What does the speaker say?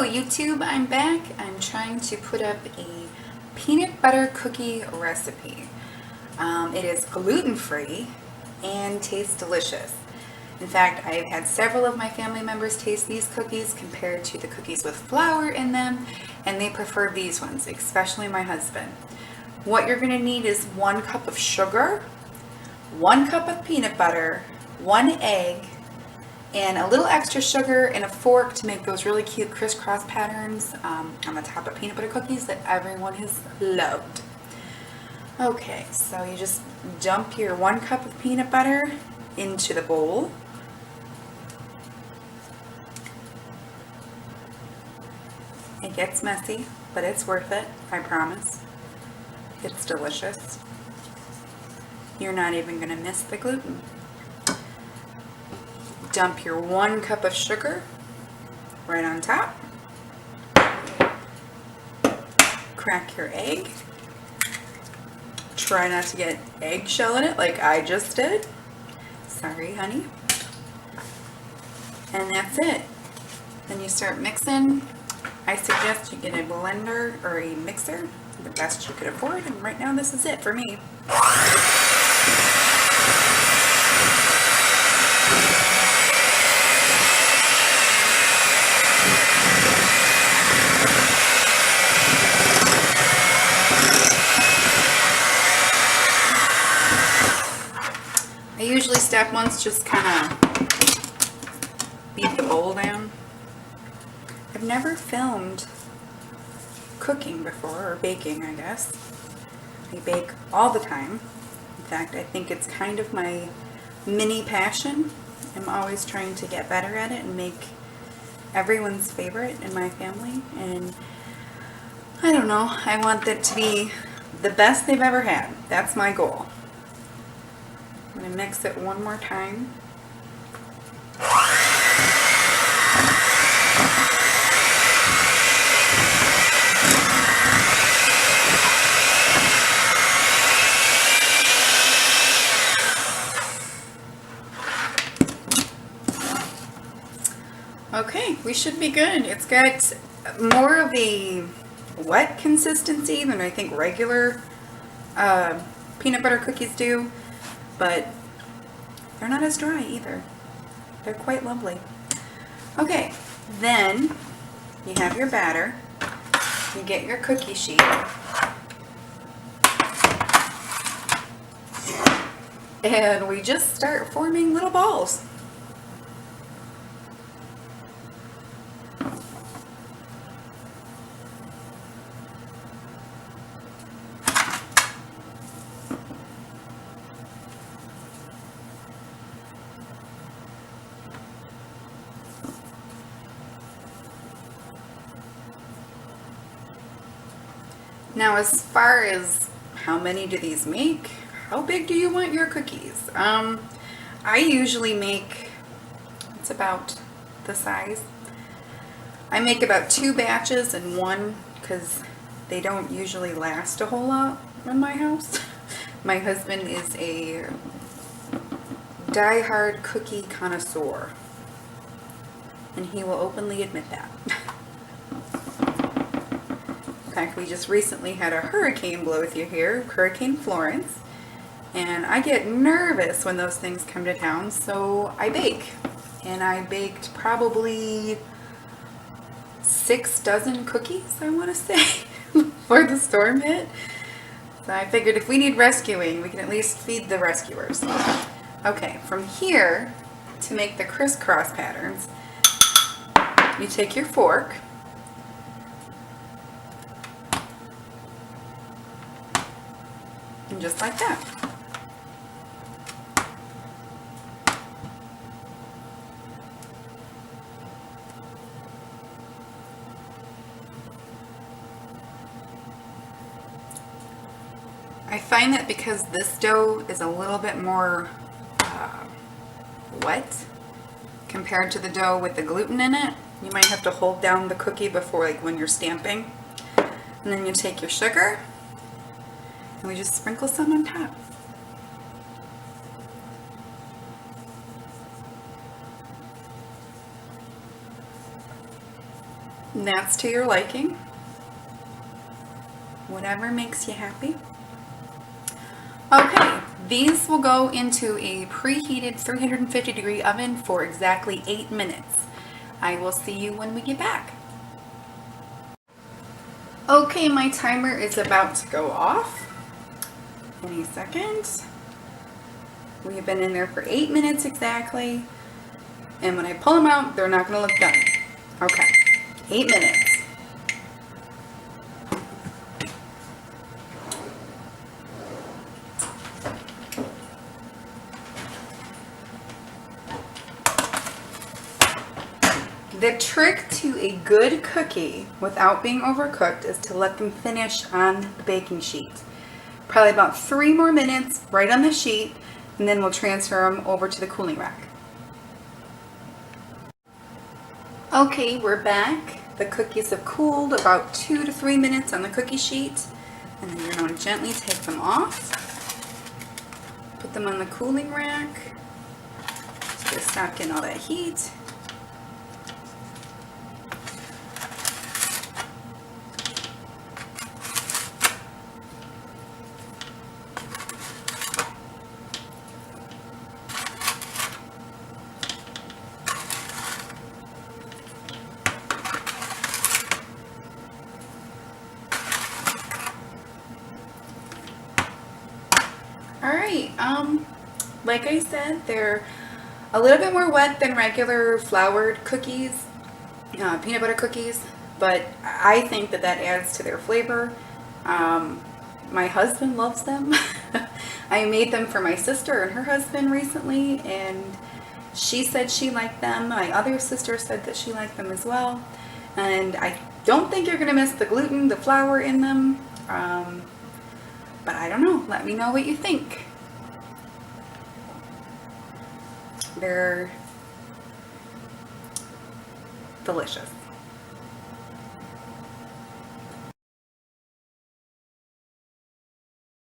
YouTube, I'm back. I'm trying to put up a peanut butter cookie recipe. It is gluten-free and tastes delicious. In fact, I've had several of my family members taste these cookies compared to the cookies with flour in them, and they prefer these ones, especially my husband. What you're going to need is 1 cup of sugar, 1 cup of peanut butter, 1 egg, and a little extra sugar and a fork to make those really cute crisscross patterns on the top of peanut butter cookies that everyone has loved. Okay, so you just dump your 1 cup of peanut butter into the bowl. It gets messy, but it's worth it, I promise. It's delicious. You're not even going to miss the gluten. Dump your 1 cup of sugar right on top. Crack your egg. Try not to get eggshell in it like I just did. Sorry, honey. And that's it. Then you start mixing. I suggest you get a blender or a mixer, the best you could afford, and right now this is it for me. I usually step once, just kind of beat the bowl down. I've never filmed cooking before, or baking, I guess. I bake all the time. In fact, I think it's kind of my mini passion. I'm always trying to get better at it and make everyone's favorite in my family. And I don't know, I want that to be the best they've ever had. That's my goal. I'm going to mix it one more time. Okay, we should be good. It's got more of a wet consistency than I think regular peanut butter cookies do, but they're not as dry either. They're quite lovely. Okay, then you have your batter. You get your cookie sheet. And we just start forming little balls. Now, as far as how many do these make, how big do you want your cookies? I usually make, it's about the size. I make about 2 batches in one because they don't usually last a whole lot in my house. My husband is a die-hard cookie connoisseur, and he will openly admit that. In fact, we just recently had a hurricane blow through here, Hurricane Florence, and I get nervous when those things come to town, so I bake. And I baked probably 6 dozen cookies, I want to say, before the storm hit. So I figured if we need rescuing, we can at least feed the rescuers. Okay, from here, to make the crisscross patterns, you take your fork, and just like that. I find that because this dough is a little bit more wet compared to the dough with the gluten in it, you might have to hold down the cookie before, like when you're stamping. And then you take your sugar, and we just sprinkle some on top. That's to your liking. Whatever makes you happy. Okay, these will go into a preheated 350-degree oven for exactly 8 minutes. I will see you when we get back. Okay, my timer is about to go off any second. We have been in there for 8 minutes exactly. And when I pull them out, they're not going to look done. Okay, 8 minutes. The trick to a good cookie without being overcooked is to let them finish on the baking sheet. Probably about 3 more minutes right on the sheet, and then we'll transfer them over to the cooling rack. Okay, we're back. The cookies have cooled about 2 to 3 minutes on the cookie sheet, and then you're going to gently take them off. Put them on the cooling rack to stop getting all that heat. Alright, like I said, they're a little bit more wet than regular floured cookies, peanut butter cookies, but I think that adds to their flavor. My husband loves them. I made them for my sister and her husband recently, and she said she liked them. My other sister said that she liked them as well, and I don't think you're going to miss the gluten, the flour in them. But I don't know. Let me know what you think. They're delicious.